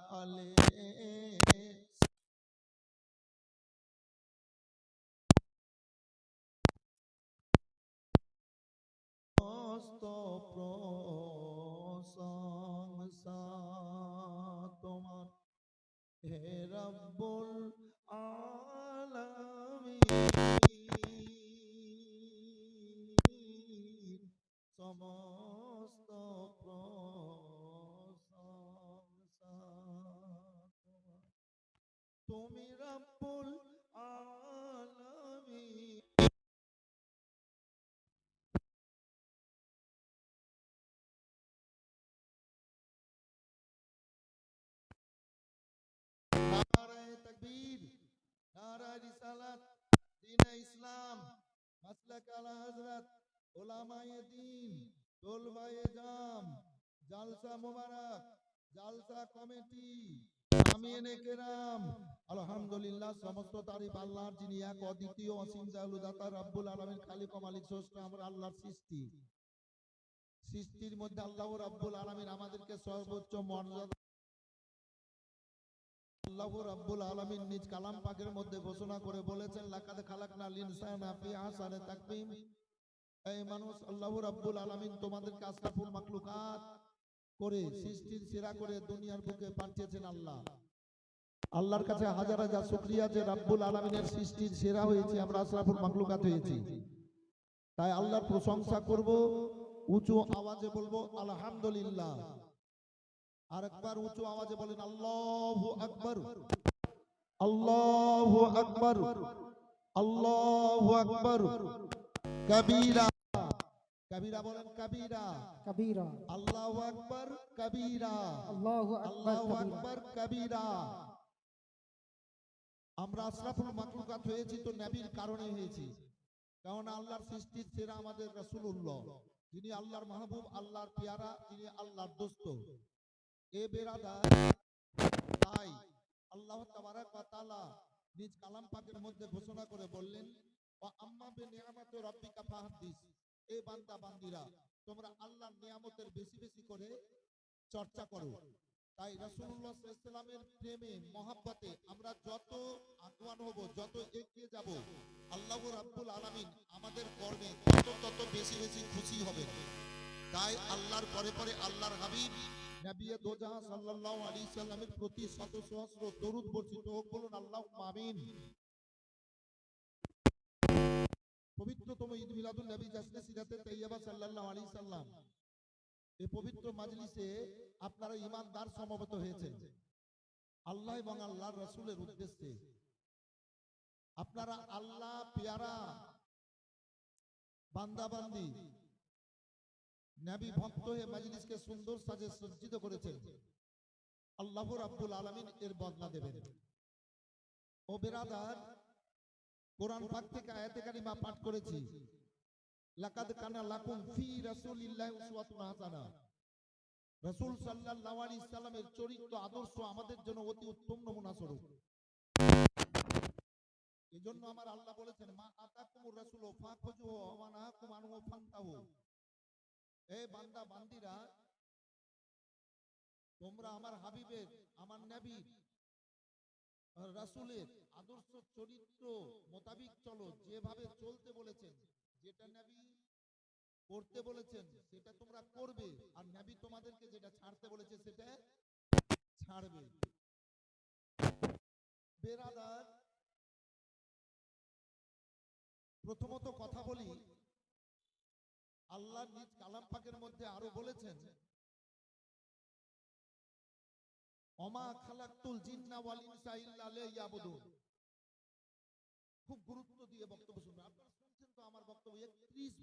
আলে সমস্ত প্রশংসা তোমার, হে রব্বুল আলামিন। সমস্ত প্রশংসা তোমার, তুমি রব্বুল আলামিন। নারায়ে তাকবীর, নারায়ে রিসালাত, দ্বীনে ইসলাম, মাসলাক আলা হযরত, উলামায়ে দ্বীন, তোলবায়ে জাম, জালসা মুবারক, জালসা কমিটি, সামিনে কেরাম, আলহামদুলিল্লাহ। সমস্ত তারিফ আল্লাহর, যিনি এক অদ্বিতীয় অসীম দয়ালু দাতা রব্বুল আলামিন, খালিক ও মালিক স্রষ্টা। আমরা আল্লাহর সৃষ্টির মধ্যে আল্লাহ রব্বুল আলামিন আমাদেরকে সর্বোচ্চ মর্যাদা আল্লাহ রাব্বুল আলামিন নিজ কালাম পাকের মধ্যে ঘোষণা করে বলেছেন, লাকাদ খালাকনাল ইনসানা ফি আহসানি তাকওয়িম। এই মানুষ, আল্লাহ রাব্বুল আলামিন তোমাদেরকে আশরাফুল মাখলুকাত করে, সৃষ্টির সেরা করে দুনিয়ার বুকে পাঠিয়েছেন। আল্লাহর কাছে হাজার হাজার শুকরিয়া যে রাব্বুল আলামিনের সৃষ্টির সেরা হয়েছে, আমরা আশরাফুল মাখলুকাত হয়েছি। তাই আল্লাহর প্রশংসা করব, উঁচু আওয়াজে বলবো আলহামদুলিল্লাহ। আরেকবার উঁচু আওয়াজে বলেন আল্লাহু আকবার, আল্লাহু আকবার, আল্লাহু আকবার কবীরা। কবীরা বলেন, কবীরা কবীরা, আল্লাহু আকবার কবীরা, আল্লাহু আল্লাহু আকবার আকবার কবীরা। আমরা আশরাফুল মাখলুকাত হয়েছি তো নবীর কারণে হয়েছি, কারণ আল্লাহর সৃষ্টির সেরা আমাদের রাসূলুল্লাহ, যিনি আল্লাহর মাহবুব, আল্লাহর পেয়ারা, যিনি আল্লাহর দোস্ত। এ বেরাদার, তাই আল্লাহ তাবারাক ওয়া তাআলা নিজ কালাম পাকের মধ্যে ঘোষণা করে বললেন, ওয়া আম্মা বিনিয়ামাতি রাব্বিকা ফাহাদ্দিস। এ বান্দা বান্দিরা, তোমরা আল্লাহর নিয়ামতের বেশি বেশি করে চর্চা করো। তাই রাসূলুল্লাহ সাল্লাল্লাহু আলাইহি সাল্লামের প্রেমে মহব্বতে আমরা যত আগুয়ান হব, যত এগিয়ে যাব, আল্লাহ রাব্বুল আলামিন আমাদের কর্মে তত বেশি বেশি খুশি হবেন। তাই আল্লাহর পরে পরে আল্লাহর হাবিব নবী দোজাহা সাল্লাল্লাহু আলাইহি সাল্লামের প্রতি শত সহস্র দরুদ বর্ষিত হোক, বলুন আল্লাহুম্মা আমিন। পবিত্রতম ঈদ মিলাদুন নবী জাসনে সিরাতে তাইয়্যিবা সাল্লাল্লাহু আলাইহি সাল্লাম, এই পবিত্র মাজলিসে আপনারা ঈমানদার সমবেত হয়েছেন আল্লাহ এবং আল্লাহর রাসূলের উদ্দেশ্যে। আপনারা আল্লাহ পেয়ারা বান্দা বান্দি, নবী ভক্ত হয়ে মাজলিসকে সুন্দর সাজে সজ্জিত করেছেন। আল্লাহ রাব্বুল আলামিন এর বদলা দেবেন। ও বেরাদার, কোরআন পাক থেকে আয়াতে কারিমা পাঠ করেছি, লাকাদ কানা লাকুম ফি রাসূলিল্লাহি উসওয়াতুন হাসানাহ। রাসূল সাল্লাল্লাহু আলাইহি সাল্লামের চরিত্র আদর্শ আমাদের জন্য অতি উত্তম নমুনা স্বরূপ। এজন্য আমার আল্লাহ বলেছেন, মা আতাকুমুর রাসূলু ফাখুযুহু ওয়া মা নাহাকুম আনহু ফান্তাহু। এই বান্দা বান্দিরা, তোমরা আমার হাবিবের, আমার নবীর, রাসূলের আদর্শ চরিত্র মোতাবিক চলো। যেভাবে চলতে বলেছেন, যেটা নবী করতে বলেছেন সেটা তোমরা করবে, আর নবী তোমাদেরকে যেটা ছাড়তে বলেছে সেটা ছাড়বে। বেরাদার, প্রথমত কথা বলি, আল্লাহ নিজ কালাম পাকের মধ্যে আরো বলেছেন, ওমা খালাকতুল জিন্না ওয়াল ইনসা ইল্লা লিয়াবুদুন। খুব গুরুত্ব দিয়ে বক্তব্য শুনবেন। আপনারা শুনছেন তো আমার বক্তব্য, 31